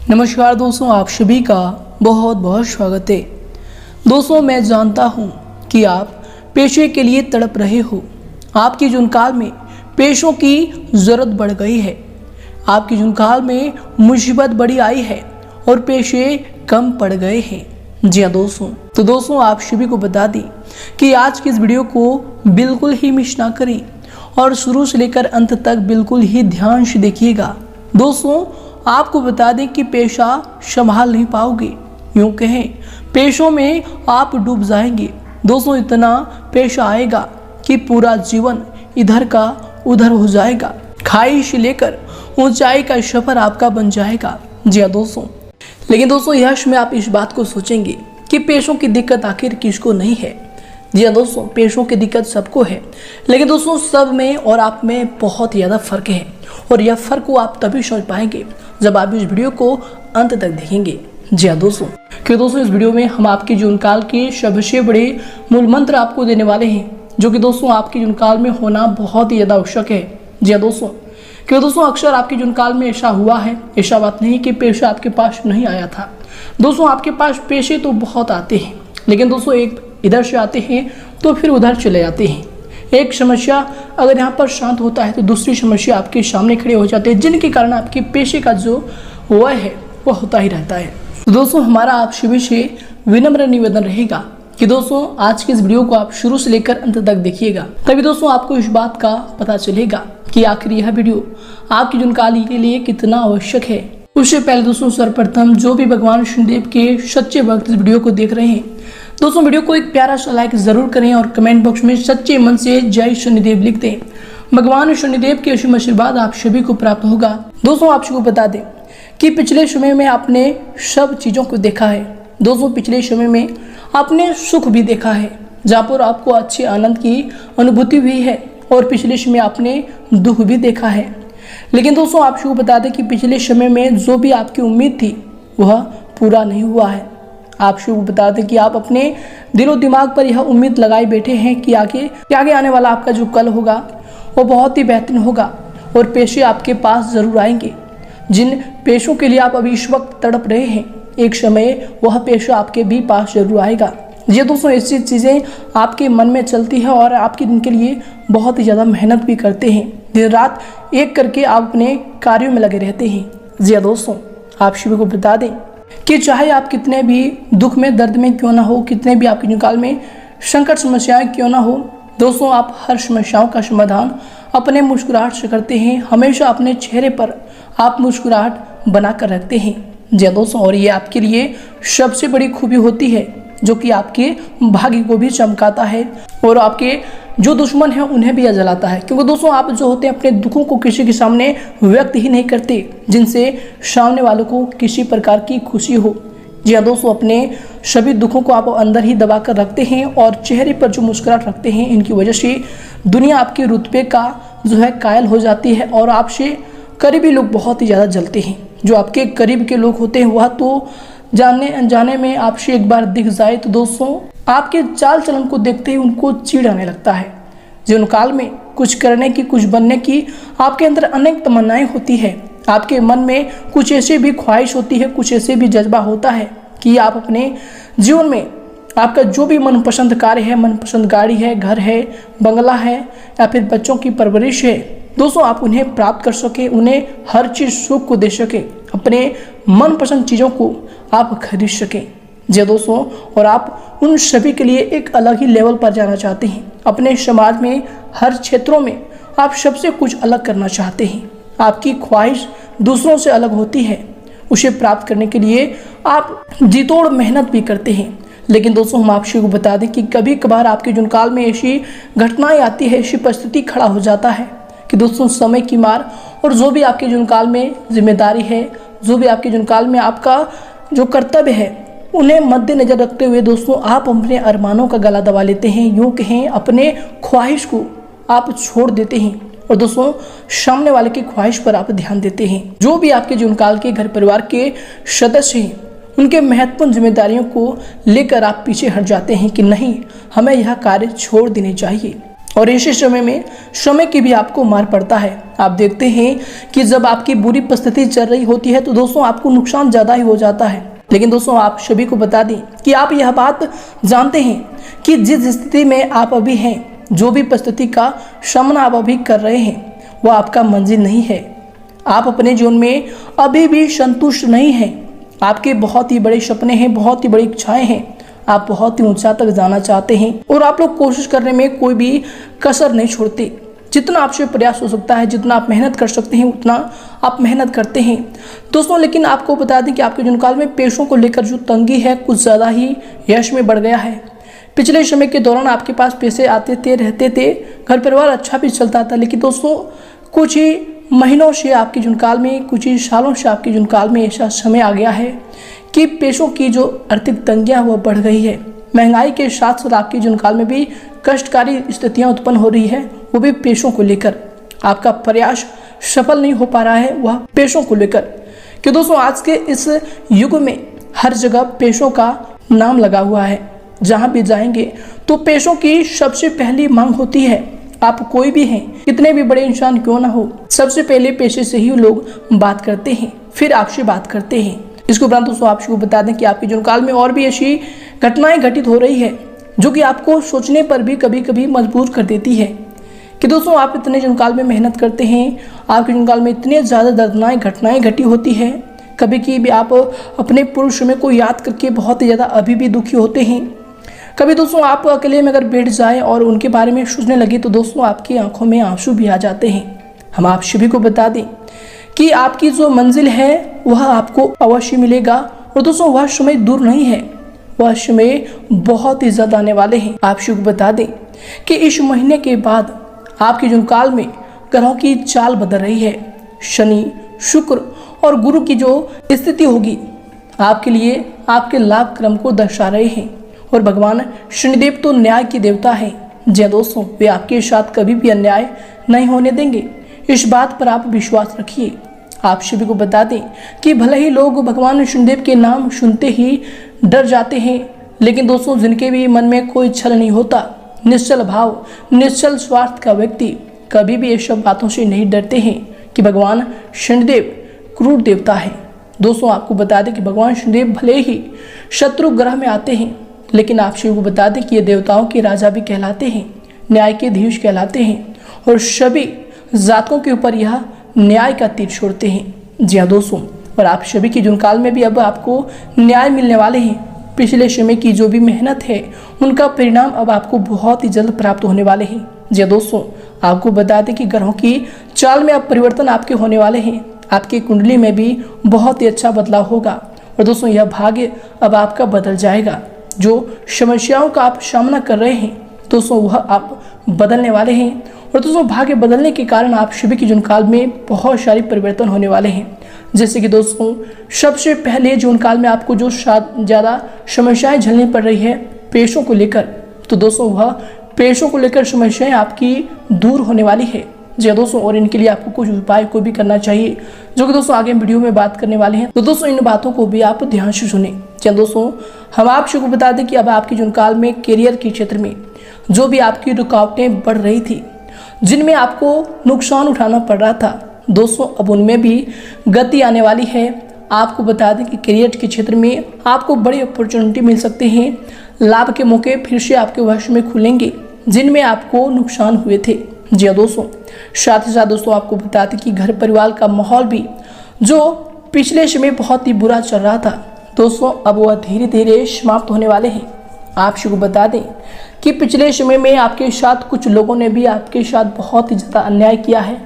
नमस्कार दोस्तों, आप सभी का बहुत बहुत स्वागत है। दोस्तों, मैं जानता हूं कि आप पेशे के लिए तड़प रहे हो। आपकी जुनकाल में पेशों की ज़रूरत बढ़ गई है। आपकी जुनकाल में मुसीबत बड़ी आई है और पेशे कम पड़ गए हैं। जी हाँ दोस्तों, तो दोस्तों आप सभी को बता दें कि आज की इस वीडियो को बिल्कुल ही मिस ना करें और शुरू से लेकर अंत तक बिल्कुल ही ध्यान से देखिएगा। दोस्तों, आपको बता दें कि पेशा संभाल नहीं पाओगे, यूँ कहें पेशों में आप डूब जाएंगे। दोस्तों, इतना पेशा आएगा कि पूरा जीवन इधर का उधर हो जाएगा। खाई से लेकर ऊंचाई का सफर आपका बन जाएगा। जी हाँ दोस्तों, लेकिन दोस्तों यश में आप इस बात को सोचेंगे कि पेशों की दिक्कत आखिर किसको नहीं है। जी हाँ दोस्तों, पेशों की दिक्कत सबको है, लेकिन दोस्तों सब में और आप में बहुत ज़्यादा फर्क है और यह फर्क को आप तभी समझ पाएंगे जब आप इस वीडियो को अंत तक देखेंगे। जी हाँ दोस्तों, क्योंकि दोस्तों इस वीडियो में हम आपकी जीवनकाल के सबसे बड़े मूल मंत्र आपको देने वाले हैं, जो कि दोस्तों आपकी जीवनकाल में होना बहुत ही ज़्यादा आवश्यक है। जी हाँ दोस्तों, क्योंकि दोस्तों अक्सर आपके जीवनकाल में ऐसा हुआ है, ऐसा बात नहीं कि पेशा आपके पास नहीं आया था। दोस्तों आपके पास पेशे तो बहुत आते हैं, लेकिन दोस्तों एक इधर से आते हैं तो फिर उधर चले जाते हैं। एक समस्या अगर यहाँ पर शांत होता है तो दूसरी समस्या आपके सामने खड़े हो जाते हैं, जिनके कारण आपके पेशे का जो वह है वह होता ही रहता है। तो दोस्तों हमारा आप सभी से विनम्र निवेदन रहेगा कि दोस्तों आज की इस वीडियो को आप शुरू से लेकर अंत तक देखिएगा, तभी दोस्तों आपको इस बात का पता चलेगा कि आखिर यह वीडियो आपकी जीवनकाल के लिए कितना आवश्यक है। उससे पहले दोस्तों सर्वप्रथम जो भी भगवान शनिदेव के सच्चे भक्त इस वीडियो को देख रहे हैं, दोस्तों वीडियो को एक प्यारा सा लाइक जरूर करें और कमेंट बॉक्स में सच्चे मन से जय शनिदेव लिख दें। भगवान शनिदेव के असीम आशीर्वाद आप सभी को प्राप्त होगा। दोस्तों आप सबको बता दें कि पिछले समय में आपने सब चीज़ों को देखा है। दोस्तों पिछले समय में आपने सुख भी देखा है, जहाँ पर आपको अच्छे आनंद की अनुभूति हुई है, और पिछले समय आपने दुख भी देखा है। लेकिन दोस्तों आप सबको बता दें कि पिछले समय में जो भी आपकी उम्मीद थी वह पूरा नहीं हुआ है। आप सबको बता दें कि आप अपने दिलो दिमाग पर यह उम्मीद लगाए बैठे हैं कि आगे आने वाला आपका जो कल होगा वो बहुत ही बेहतरीन होगा और पेशे आपके पास ज़रूर आएंगे। जिन पेशों के लिए आप अभी इस वक्त तड़प रहे हैं, एक समय वह पेशा आपके भी पास जरूर आएगा। ये दोस्तों ऐसी चीज़ें आपके मन में चलती है और आपके इनके लिए बहुत ही ज़्यादा मेहनत भी करते हैं। दिन रात एक करके आप अपने कार्यों में लगे रहते हैं। जी दोस्तों आप सभी को बता दें कि चाहे आप कितने भी दुख में दर्द में क्यों ना हो, कितने भी आपके जीवनकाल में संकट समस्याएं क्यों ना हो, दोस्तों आप हर समस्याओं का समाधान अपने मुस्कुराहट से करते हैं। हमेशा अपने चेहरे पर आप मुस्कुराहट बना कर रखते हैं। जी दोस्तों, और ये आपके लिए सबसे बड़ी खूबी होती है, जो कि आपके भाग्य को भी चमकाता है और आपके जो दुश्मन है उन्हें भी जलाता है। क्योंकि दोस्तों आप जो होते हैं अपने दुखों को किसी के सामने व्यक्त ही नहीं करते, जिनसे सामने वालों को किसी प्रकार की खुशी हो। जी हाँ दोस्तों, अपने सभी दुखों को आप अंदर ही दबा कर रखते हैं और चेहरे पर जो मुस्कुराहट रखते हैं, इनकी वजह से दुनिया आपके रुतबे का जो है कायल हो जाती है और आपसे करीबी लोग बहुत ही ज़्यादा जलते हैं। जो आपके करीब के लोग होते हैं वह तो जानने अनजाने में आपसे एक बार दिख जाए तो दोस्तों आपके चाल चलन को देखते ही उनको चिढ़ आने लगता है। जीवनकाल में कुछ करने की, कुछ बनने की आपके अंदर अनेक तमन्नाएं होती है। आपके मन में कुछ ऐसे भी ख्वाहिश होती है, कुछ ऐसे भी जज्बा होता है कि आप अपने जीवन में आपका जो भी मनपसंद कार्य है, मनपसंद गाड़ी है, घर है, बंगला है या फिर बच्चों की परवरिश है, दोस्तों आप उन्हें प्राप्त कर सके, उन्हें हर चीज़ सुख को दे सके, अपने मनपसंद चीज़ों को आप खरीद सकें। जी दोस्तों, और आप उन सभी के लिए एक अलग ही लेवल पर जाना चाहते हैं। अपने समाज में हर क्षेत्रों में आप सबसे कुछ अलग करना चाहते हैं। आपकी ख्वाहिश दूसरों से अलग होती है, उसे प्राप्त करने के लिए आप जी तोड़ मेहनत भी करते हैं। लेकिन दोस्तों हम आपसे को बता दें कि कभी कभार आपके जीवनकाल में ऐसी घटनाएं आती है, ऐसी परिस्थिति खड़ा हो जाता है कि दोस्तों समय की मार और जो भी आपके जीवनकाल में जिम्मेदारी है, जो भी आपके जीवनकाल में आपका जो कर्तव्य है, उन्हें मद्देनजर रखते हुए दोस्तों आप अपने अरमानों का गला दबा लेते हैं, यूँ कहें अपने ख्वाहिश को आप छोड़ देते हैं और दोस्तों सामने वाले की ख्वाहिश पर आप ध्यान देते हैं। जो भी आपके जीवनकाल के घर परिवार के सदस्य हैं, उनके महत्वपूर्ण जिम्मेदारियों को लेकर आप पीछे हट जाते हैं कि नहीं, हमें यह कार्य छोड़ देने चाहिए और ऐसे समय में समय की भी आपको मार पड़ता है। आप देखते हैं कि जब आपकी बुरी परिस्थिति चल रही होती है तो दोस्तों आपको नुकसान ज़्यादा ही हो जाता है। लेकिन दोस्तों आप सभी को बता दें कि आप यह बात जानते हैं कि जिस स्थिति में आप अभी हैं, जो भी परिस्थिति का सामना आप अभी कर रहे हैं, वह आपका मंजिल नहीं है। आप अपने जीवन में अभी भी संतुष्ट नहीं हैं। आपके बहुत ही बड़े सपने हैं, बहुत ही बड़ी इच्छाएं हैं, आप बहुत ही ऊंचा तक जाना चाहते हैं और आप लोग कोशिश करने में कोई भी कसर नहीं छोड़ते। जितना आपसे प्रयास हो सकता है, जितना आप मेहनत कर सकते हैं, उतना आप मेहनत करते हैं दोस्तों। लेकिन आपको बता दें कि आपके जीवन काल में पैसों को लेकर जो तंगी है कुछ ज़्यादा ही यश में बढ़ गया है। पिछले समय के दौरान आपके पास पैसे आते थे, रहते थे, घर परिवार अच्छा भी चलता था। लेकिन दोस्तों कुछ ही महीनों से आपके जीवन काल में, कुछ ही सालों से आपके जीवन काल में ऐसा समय आ गया है कि पैसों की जो आर्थिक तंगियाँ वह बढ़ गई है। महंगाई के साथ साथ आपके जीवन काल में भी कष्टकारी स्थितियाँ उत्पन्न हो रही है, वो भी पैसों को लेकर। आपका प्रयास सफल नहीं हो पा रहा है, वह पैसों को लेकर। कि दोस्तों आज के इस युग में हर जगह पैसों का नाम लगा हुआ है। जहाँ भी जाएंगे तो पैसों की सबसे पहली मांग होती है। आप कोई भी हैं, कितने भी बड़े इंसान क्यों ना हो, सबसे पहले पैसे से ही लोग बात करते हैं, फिर आपसे बात करते हैं। इसके उपरांत दोस्तों आपको बता दें कि आपके जीवन काल में और भी ऐसी घटनाएं घटित हो रही है जो कि आपको सोचने पर भी कभी कभी मजबूर कर देती है कि दोस्तों आप इतने जीवन काल में मेहनत करते हैं, आपके जीवन काल में इतने ज़्यादा दर्दनाक घटनाएं घटी होती है। कभी की भी आप अपने पूर्व समय को याद करके बहुत ही ज़्यादा अभी भी दुखी होते हैं। कभी दोस्तों आप अकेले में अगर बैठ जाए और उनके बारे में सोचने लगे तो दोस्तों आपकी आंखों में आंसू भी आ जाते हैं। हम आप सभी को बता दें कि आपकी जो मंजिल है वह आपको अवश्य मिलेगा और दोस्तों वह समय दूर नहीं है, वह समय बहुत ही ज़्यादा आने वाले हैं। आप सभी को बता दें कि इस महीने के बाद आपके जीवन काल में ग्रहों की चाल बदल रही है। शनि, शुक्र और गुरु की जो स्थिति होगी आपके लिए आपके लाभ क्रम को दर्शा रहे हैं। और भगवान शनिदेव तो न्याय के देवता है। जी दोस्तों, वे आपके साथ कभी भी अन्याय नहीं होने देंगे, इस बात पर आप विश्वास रखिए। आप सभी को बता दें कि भले ही लोग भगवान शनिदेव के नाम सुनते ही डर जाते हैं, लेकिन दोस्तों जिनके भी मन में कोई छल नहीं होता, निश्चल भाव, निश्चल स्वार्थ का व्यक्ति कभी भी ये सब बातों से नहीं डरते हैं कि भगवान शनिदेव क्रूर देवता है। दोस्तों आपको बता दें कि भगवान शनिदेव भले ही शत्रु ग्रह में आते हैं, लेकिन आप सभी को बता दें कि ये देवताओं के राजा भी कहलाते हैं, न्याय के धीश कहलाते हैं और सभी जातकों के ऊपर यह न्याय का तीर छोड़ते हैं। जी हाँ दोस्तों, और आप सभी के जीवन काल में भी अब आपको न्याय मिलने वाले हैं। पिछले समय की जो भी मेहनत है उनका परिणाम अब आपको बहुत ही जल्द प्राप्त होने वाले हैं। जी दोस्तों, आपको बता दें कि ग्रहों की चाल में अब परिवर्तन आपके होने वाले हैं। आपकी कुंडली में भी बहुत ही अच्छा बदलाव होगा और दोस्तों यह भाग्य अब आपका बदल जाएगा। जो समस्याओं का आप सामना कर रहे हैं दोस्तों वह आप बदलने वाले हैं और दोस्तों भाग्य बदलने के कारण आप सभी के जीवन काल में बहुत सारी परिवर्तन होने वाले हैं। जैसे कि दोस्तों सबसे पहले जीवन काल में आपको जो ज़्यादा समस्याएं झेलनी पड़ रही है पैसों को लेकर, तो दोस्तों वह पैसों को लेकर समस्याएं आपकी दूर होने वाली है। जी दोस्तों, और इनके लिए आपको कुछ उपाय को भी करना चाहिए जो कि दोस्तों आगे वीडियो में बात करने वाले हैं। तो दोस्तों इन बातों को भी आप ध्यान से सुने। चलिए दोस्तों, हम आप सबको बता दें कि अब आपके जीवन काल में करियर के क्षेत्र में जो भी आपकी रुकावटें बढ़ रही थी, जिनमें आपको नुकसान उठाना पड़ रहा था दोस्तों, अब उनमें भी गति आने वाली है। आपको बता दें कि करियर के क्षेत्र में आपको बड़ी अपॉर्चुनिटी मिल सकते हैं। लाभ के मौके फिर से आपके वश में खुलेंगे जिनमें आपको नुकसान हुए थे। जी हाँ दोस्तों, साथ ही साथ दोस्तों आपको बता दें कि घर परिवार का माहौल भी जो पिछले समय बहुत ही बुरा चल रहा था दोस्तों, अब वह धीरे धीरे समाप्त होने वाले हैं। आप सबको बता दें कि पिछले समय में आपके साथ कुछ लोगों ने भी आपके साथ बहुत ही ज़्यादा अन्याय किया है,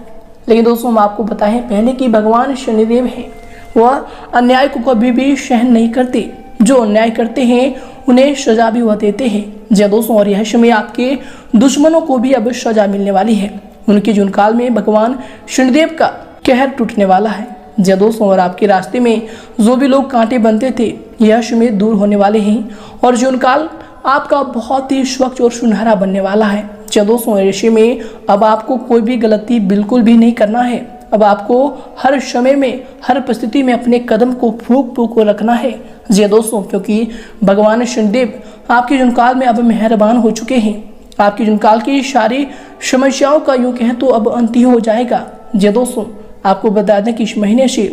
लेकिन दोस्तों हम आपको बताएं पहले कि भगवान शनिदेव हैं, वह अन्याय को कभी भी सहन नहीं करते। जो अन्याय करते हैं उन्हें सजा भी वह देते हैं। जी दोस्तों, और यह समय आपके दुश्मनों को भी अब सजा मिलने वाली है। उनके जीवन काल में भगवान शनिदेव का कहर टूटने वाला है। जी दोस्तों, और आपके रास्ते में जो भी लोग कांटे बनते थे यह समय दूर होने वाले हैं और जीवन काल आपका बहुत ही स्वच्छ और सुनहरा बनने वाला है। जी दोस्तों, ऐसे में अब आपको कोई भी गलती बिल्कुल भी नहीं करना है। अब आपको हर समय में, हर परिस्थिति में अपने कदम को फूंक फूंक को रखना है। जी दोस्तों, क्योंकि भगवान शनिदेव आपके जीवन काल में अब मेहरबान हो चुके हैं। आपकी जुनकाल की सारी समस्याओं का यूं कहें तो अब अंत ही हो जाएगा। जी दोस्तों, आपको बता दें कि इस महीने से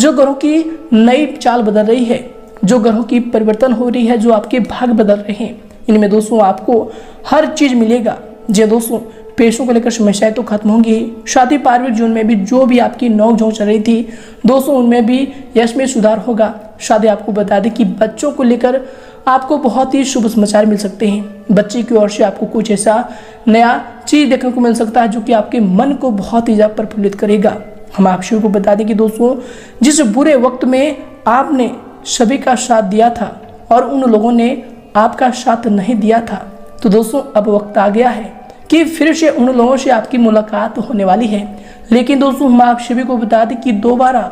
जो ग्रहों की नई चाल बदल रही है, जो ग्रहों की परिवर्तन हो रही है, जो आपके भाग बदल रहे हैं, इनमें दोस्तों आपको हर चीज मिलेगा। जी दोस्तों, पैसों को लेकर समस्याएं तो खत्म होंगी ही, साथ ही पारिवारिक जीवन में भी जो भी आपकी नोकझोंक चल रही थी दोस्तों, उनमें भी यश में सुधार होगा। साथ ही आपको बता दें कि बच्चों को लेकर आपको बहुत ही शुभ समाचार मिल सकते हैं। बच्चे की ओर से आपको कुछ ऐसा नया चीज देखने को मिल सकता है जो कि आपके मन को बहुत ही ज्यादा प्रफुल्लित करेगा। हम आप सभी को बता दें कि दोस्तों, जिस बुरे वक्त में आपने सभी का साथ दिया था और उन लोगों ने आपका साथ नहीं दिया था, तो दोस्तों अब वक्त आ गया है कि फिर से उन लोगों से आपकी मुलाकात होने वाली है। लेकिन दोस्तों, हम आप सभी को बता दें कि दोबारा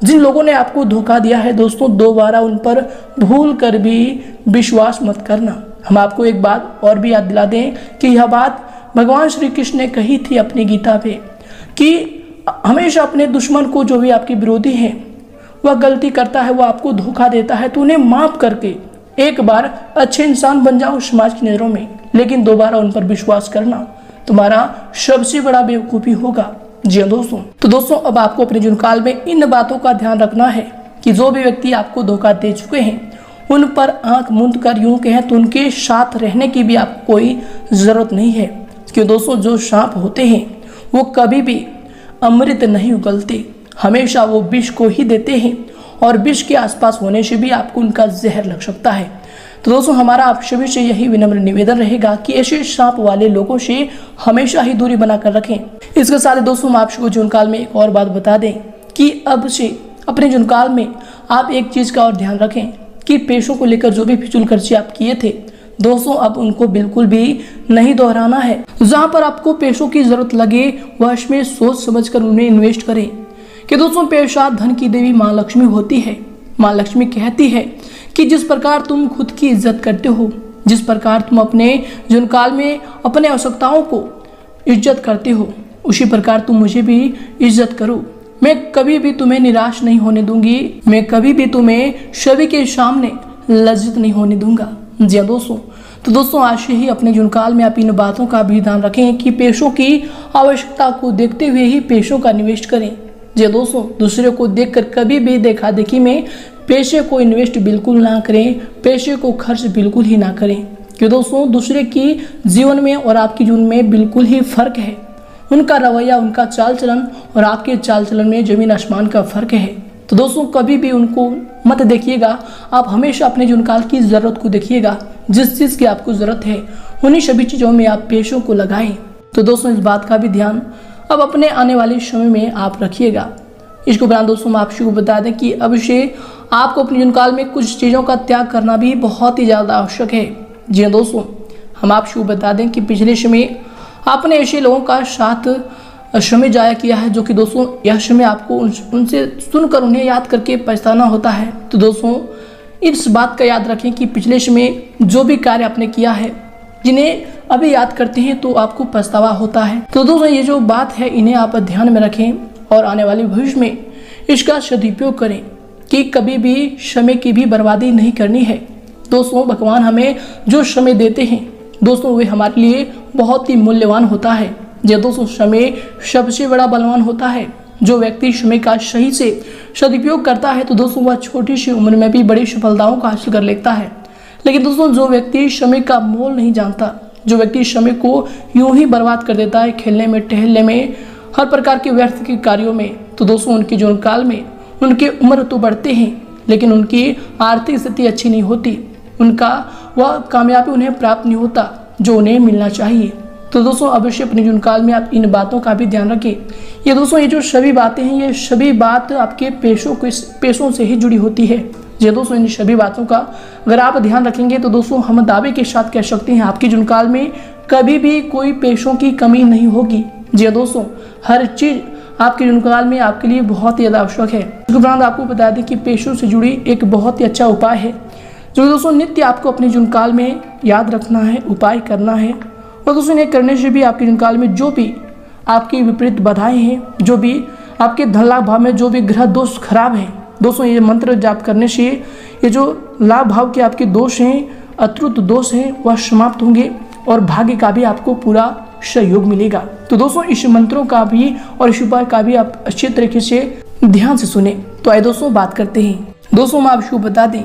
जिन लोगों ने आपको धोखा दिया है दोस्तों, दोबारा उन पर भूल कर भी विश्वास मत करना। हम आपको एक बात और भी याद दिला दें कि यह बात भगवान श्री कृष्ण ने कही थी अपनी गीता पे कि हमेशा अपने दुश्मन को, जो भी आपके विरोधी हैं, वह गलती करता है, वह आपको धोखा देता है, तो उन्हें माफ करके एक बार अच्छे इंसान बन जाओ समाज की नज़रों में, लेकिन दोबारा उन पर विश्वास करना तुम्हारा सबसे बड़ा बेवकूफ़ी होगा। जी हाँ दोस्तों, तो दोस्तों अब आपको अपने जुनकाल में इन बातों का ध्यान रखना है कि जो भी व्यक्ति आपको धोखा दे चुके हैं उन पर आंख मूंद कर यूं कहें तो उनके साथ रहने की भी आपको कोई ज़रूरत नहीं है। क्यों दोस्तों, जो सांप होते हैं वो कभी भी अमृत नहीं उगलते, हमेशा वो विष को ही देते हैं और विष के आसपास होने से भी आपको उनका जहर लग सकता है। तो दोस्तों, हमारा आप सभी से यही विनम्र निवेदन रहेगा कि ऐसे सांप वाले लोगों से हमेशा ही दूरी बनाकर रखें। इसके साथ ही दोस्तों, हम आपको जुनकाल में एक और बात बता दें कि अब से अपने जुनकाल में आप एक चीज़ का और ध्यान रखें कि पैसों को लेकर जो भी फिजूल खर्चे आप किए थे दोस्तों, अब उनको बिल्कुल भी नहीं दोहराना है। जहाँ पर आपको पैसों की जरूरत लगे वह इसमें सोच समझ कर उन्हें इन्वेस्ट करें। कि दोस्तों, पैसा धन की देवी माँ लक्ष्मी होती है। माँ लक्ष्मी कहती है कि जिस प्रकार तुम खुद की इज्जत करते हो, जिस प्रकार तुम अपने जुनकाल में अपने आवश्यकताओं को इज्जत करते हो, उसी प्रकार तुम मुझे भी इज्जत करो। मैं कभी भी तुम्हें निराश नहीं होने दूंगी, मैं कभी भी तुम्हें सभी के सामने लज्जित नहीं होने दूंगा। जी हाँ दोस्तों, तो दोस्तों आज से ही अपने जुनकाल में आप इन बातों का भी ध्यान रखें कि पैसों की आवश्यकता को देखते हुए ही पैसों का निवेश करें। जी दोस्तों, दूसरे को देखकर कभी भी देखा देखी में पैसे को इन्वेस्ट बिल्कुल ना करें, पैसे को खर्च बिल्कुल ही ना करें। क्यों दोस्तों, दूसरे की जीवन में और आपके जीवन में बिल्कुल ही फर्क है। उनका रवैया, उनका चाल चलन और आपके चाल चलन में जमीन आसमान का फर्क है। तो दोस्तों, कभी भी उनको मत देखिएगा, आप हमेशा अपने जुनकाल की ज़रूरत को देखिएगा। जिस चीज़ की आपको ज़रूरत है उन्हीं सभी चीज़ों में आप पैसों को लगाएं। तो दोस्तों, इस बात का भी ध्यान अब अपने आने वाले समय में आप रखिएगा। इसके उपरांत दोस्तों, हम आपको बता दें कि अब से आपको अपने जुनकाल में कुछ चीज़ों का त्याग करना भी बहुत ही ज़्यादा आवश्यक है। जी हाँ दोस्तों, हम आपको बता दें कि पिछले समय आपने ऐसे लोगों का साथ समय जाया किया है जो कि दोस्तों यह समय आपको उनसे सुनकर उन्हें याद करके पछताना होता है। तो दोस्तों, इस बात का याद रखें कि पिछले समय जो भी कार्य आपने किया है, जिन्हें अभी याद करते हैं तो आपको पछतावा होता है। तो दोस्तों, ये जो बात है इन्हें आप ध्यान में रखें और आने वाले भविष्य में इसका सदुपयोग करें कि कभी भी समय की भी बर्बादी नहीं करनी है। दोस्तों, भगवान हमें जो समय देते हैं दोस्तों, वे हमारे लिए बहुत ही मूल्यवान होता है। जो दोस्तों, समय सबसे बड़ा बलवान होता है। जो व्यक्ति समय का सही से सदुपयोग करता है तो दोस्तों वह छोटी सी उम्र में भी बड़ी सफलताओं को हासिल कर लेता है। लेकिन दोस्तों, जो व्यक्ति समय का मोल नहीं जानता, जो व्यक्ति समय को यूं ही बर्बाद कर देता है खेलने में, टहलने में, हर प्रकार के व्यर्थ के कार्यों में, तो दोस्तों उनके जीवन काल में उनके उम्र तो बढ़ते हैं लेकिन उनकी आर्थिक स्थिति अच्छी नहीं होती, उनका वह कामयाबी उन्हें प्राप्त नहीं होता जो उन्हें मिलना चाहिए। तो दोस्तों, अवश्य अपने जीवन काल में आप इन बातों का भी ध्यान रखें। ये दोस्तों, ये जो सभी बातें हैं, ये सभी बात आपके पैसों से ही जुड़ी होती है। ये दोस्तों, इन सभी बातों का अगर आप ध्यान रखेंगे तो दोस्तों हम दावे के साथ कह सकते हैं आपके जीवन काल में कभी भी कोई पैसों की कमी नहीं होगी। जी दोस्तों, हर चीज़ आपके जीवन काल में आपके लिए बहुत ही ज़्यादा आवश्यक है। इसके उपरांत आपको बता दें कि पैसों से जुड़ी एक बहुत ही अच्छा उपाय है जो दोस्तों नित्य आपको अपने जीवन काल में याद रखना है, उपाय करना है। और दोस्तों, इन्हें करने से भी आपके जीवन काल में जो भी आपकी विपरीत बाधाएं हैं, जो भी आपके धन लाभ भाव में जो भी ग्रह दोष खराब हैं, दोस्तों ये मंत्र जाप करने से ये जो लाभ भाव के आपके दोष हैं, अतुट दोष हैं, वह समाप्त होंगे और भाग्य का भी आपको पूरा सहयोग मिलेगा। तो दोस्तों इस मंत्रों का भी और इस उपाय का भी आप अच्छे तरीके से ध्यान से सुने। तो आइए दोस्तों बात करते हैं। दोस्तों मैं आपको बता दें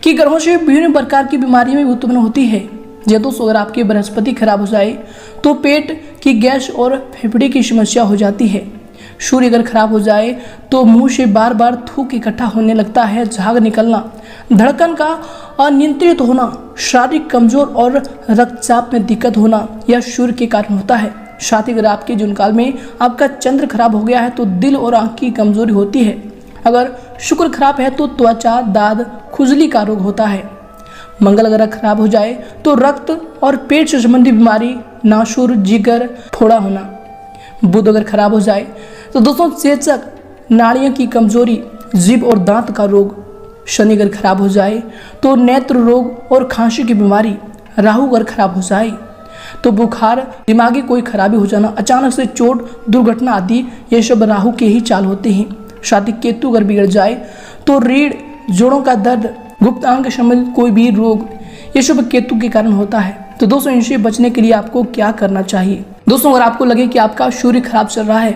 कि ग्रहों से विभिन्न प्रकार की बीमारियां भी उत्पन्न होती है। दोस्तों अगर आपकी बृहस्पति खराब हो जाए तो पेट की गैस और फेफड़े की समस्या हो जाती है। सूर्य अगर खराब हो जाए तो मुंह से बार बार थूक इकट्ठा होने लगता है, झाग निकलना, धड़कन का अनियंत्रित होना, शारीरिक कमजोर और रक्तचाप में दिक्कत होना यह सूर्य के कारण होता है। साथ ही अगर आपके जीवन काल में आपका चंद्र खराब हो गया है तो दिल और आंख की कमजोरी होती है। अगर शुक्र खराब है तो त्वचा, दाद, खुजली का रोग होता है। मंगल अगर खराब हो जाए तो रक्त और पेट से संबंधित बीमारी, नासूर, जिगर, फोड़ा होना। बुध अगर खराब हो जाए तो दोस्तों चेचक, नाड़ियों की कमजोरी, जीभ और दांत का रोग। शनि अगर खराब हो जाए तो नेत्र रोग और खांसी की बीमारी। राहु अगर खराब हो जाए तो बुखार, दिमागी कोई खराबी हो जाना, अचानक से चोट, दुर्घटना आदि ये सब राहु के ही चाल होते हैं। साथ ही केतु अगर बिगड़ जाए तो रीढ़, जोड़ों का दर्द, गुप्त अंग संबंधित कोई भी रोग ये सब केतु के कारण होता है। तो दोस्तों इनसे बचने के लिए आपको क्या करना चाहिए? दोस्तों अगर आपको लगे कि आपका सूर्य खराब चल रहा है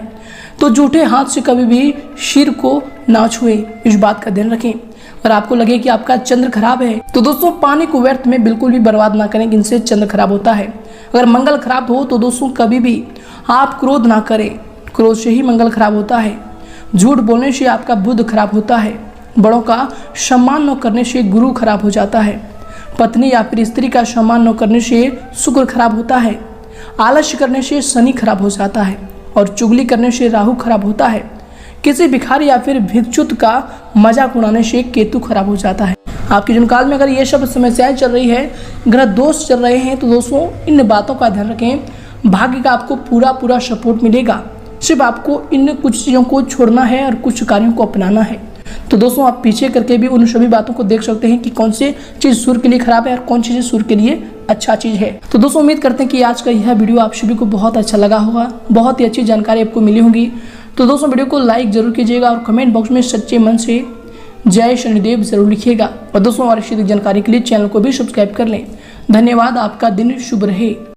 तो जूठे हाथ से कभी भी सिर को ना छुए, इस बात का ध्यान रखें। अगर आपको लगे कि आपका चंद्र खराब है तो दोस्तों पानी को व्यर्थ में बिल्कुल भी बर्बाद ना करें, इनसे चंद्र खराब होता है। अगर मंगल खराब हो तो दोस्तों कभी भी आप क्रोध ना करें, क्रोध से ही मंगल खराब होता है। झूठ बोलने से आपका बुध खराब होता है। बड़ों का सम्मान न करने से गुरु खराब हो जाता है। पत्नी या फिर स्त्री का सम्मान न करने से शुक्र खराब होता है। आलस्य करने से शनि खराब हो जाता है और चुगली करने से राहु खराब होता है। किसी भिखारी या फिर भिक्षुक का मजाक उड़ाने से केतु खराब हो जाता है। आपके जीवन काल में अगर ये सब समस्याएं चल रही है, ग्रह दोष चल रहे हैं तो दोस्तों इन बातों का ध्यान रखें। भाग्य का आपको पूरा सपोर्ट मिलेगा। सिर्फ आपको इन कुछ चीज़ों को छोड़ना है और कुछ कार्यों को अपनाना है। तो दोस्तों आप पीछे करके भी उन सभी बातों को देख सकते हैं कि कौन सी चीज़ सूर्य के लिए खराब है और कौन सी चीज़ सूर्य के लिए अच्छा चीज़ है। तो दोस्तों उम्मीद करते हैं कि आज का यह वीडियो आप सभी को बहुत अच्छा लगा होगा, बहुत ही अच्छी जानकारी आपको मिली होगी। तो दोस्तों वीडियो को लाइक जरूर कीजिएगा और कमेंट बॉक्स में सच्चे मन से जय शनिदेव जरूर लिखिएगा। और दोस्तों और अच्छी जानकारी के लिए चैनल को भी सब्सक्राइब कर लें। धन्यवाद। आपका दिन शुभ रहे।